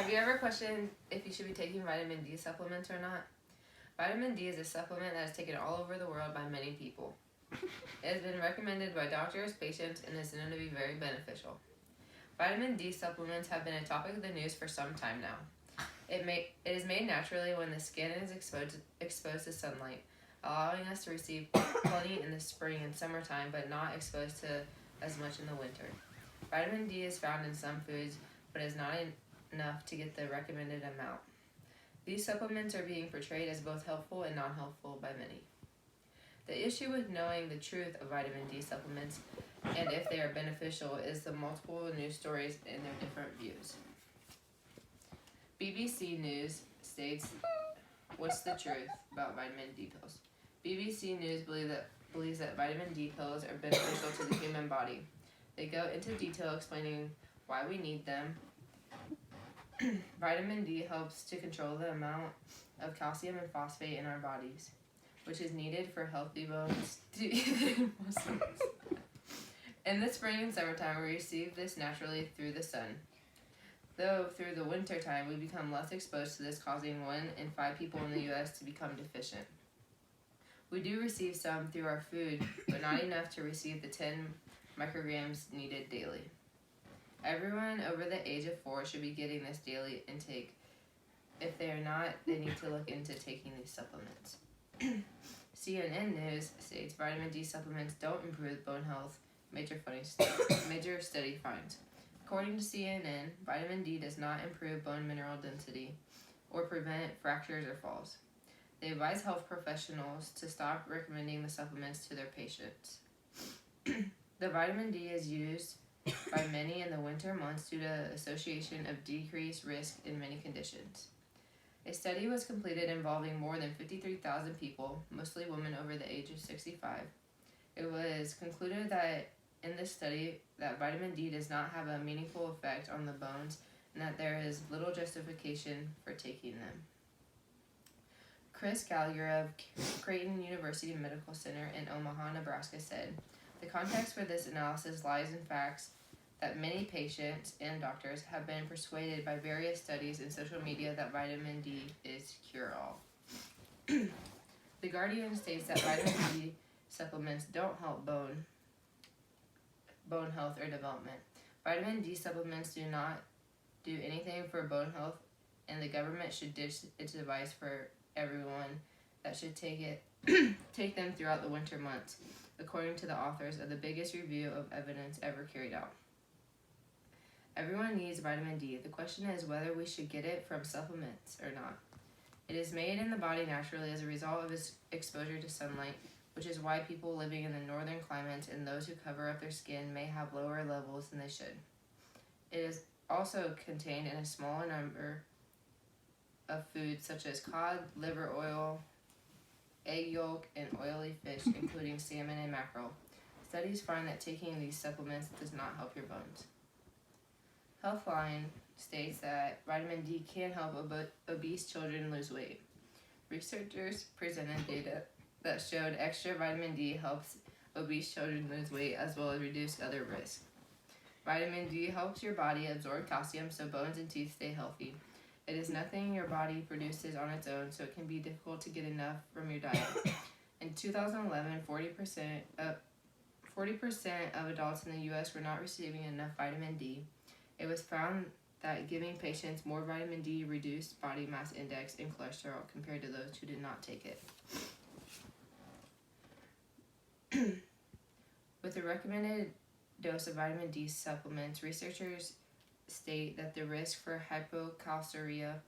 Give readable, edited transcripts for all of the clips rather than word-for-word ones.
Have you ever questioned if you should be taking vitamin D supplements or not? Vitamin D is a supplement that is taken all over the world by many people. It has been recommended by doctors, patients, and is known to be very beneficial. Vitamin D supplements have been a topic of the news for some time now. It is made naturally when the skin is exposed to sunlight, allowing us to receive plenty in the spring and summertime, but not exposed to as much in the winter. Vitamin D is found in some foods, but is not enough to get the recommended amount. These supplements are being portrayed as both helpful and non-helpful by many. The issue with knowing the truth of vitamin D supplements and if they are beneficial is the multiple news stories and their different views. BBC News states, "What's the truth about vitamin D pills?" BBC News believes that vitamin D pills are beneficial to the human body. They go into detail explaining why we need them. Vitamin D helps to control the amount of calcium and phosphate in our bodies, which is needed for healthy bones to muscles. In the spring and summertime, we receive this naturally through the sun. Though through the winter time, we become less exposed to this, causing 1 in 5 people in the U.S. to become deficient. We do receive some through our food, but not enough to receive the 10 micrograms needed daily. Everyone over the age of 4 should be getting this daily intake. If they are not, they need to look into taking these supplements. CNN News states vitamin D supplements don't improve bone health, major study finds. According to CNN, vitamin D does not improve bone mineral density or prevent fractures or falls. They advise health professionals to stop recommending the supplements to their patients. The vitamin D is used by many in the winter months due to association of decreased risk in many conditions. A study was completed involving more than 53,000 people, mostly women over the age of 65. It was concluded that in this study that vitamin D does not have a meaningful effect on the bones and that there is little justification for taking them. Chris Gallagher of Creighton University Medical Center in Omaha, Nebraska said, "The context for this analysis lies in facts that many patients and doctors have been persuaded by various studies and social media that vitamin D is cure-all." The Guardian states that vitamin D supplements don't help bone health or development. Vitamin D supplements do not do anything for bone health, and the government should ditch its advice for everyone that should take them throughout the winter months, according to the authors of the biggest review of evidence ever carried out. Everyone needs vitamin D. The question is whether we should get it from supplements or not. It is made in the body naturally as a result of its exposure to sunlight, which is why people living in the northern climates and those who cover up their skin may have lower levels than they should. It is also contained in a smaller number of foods such as cod, liver oil, egg yolk, and oily fish, including salmon and mackerel. Studies find that taking these supplements does not help your bones. Healthline states that vitamin D can help obese children lose weight. Researchers presented data that showed extra vitamin D helps obese children lose weight as well as reduce other risks. Vitamin D helps your body absorb calcium so bones and teeth stay healthy. It is nothing your body produces on its own, so it can be difficult to get enough from your diet. In 2011, 40% of adults in the U.S. were not receiving enough vitamin D. It was found that giving patients more vitamin D reduced body mass index and cholesterol compared to those who did not take it. With the recommended dose of vitamin D supplements, researchers state that the risk for hypocalciuria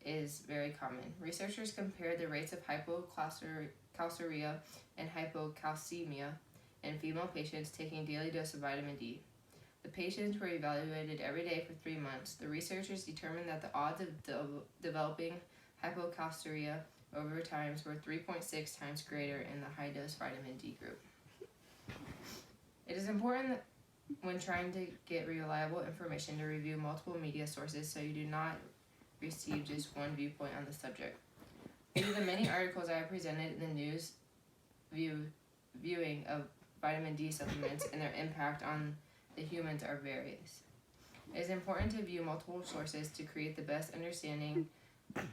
is very common. Researchers compared the rates of hypocalciuria and hypocalcemia in female patients taking daily dose of vitamin D. The patients were evaluated every day for 3 months. The researchers determined that the odds of developing hypocalciuria over time were 3.6 times greater in the high-dose vitamin D group. It is important when trying to get reliable information to review multiple media sources so you do not receive just one viewpoint on the subject. Due to the many articles I have presented in the news viewing of vitamin D supplements and their impact on the humans are various. It is important to view multiple sources to create the best understanding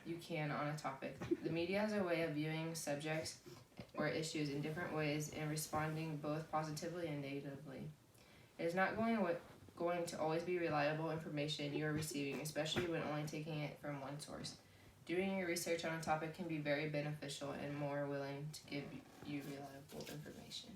you can on a topic. The media has a way of viewing subjects or issues in different ways and responding both positively and negatively. It is not going to always be reliable information you are receiving, especially when only taking it from one source. Doing your research on a topic can be very beneficial and more willing to give you reliable information.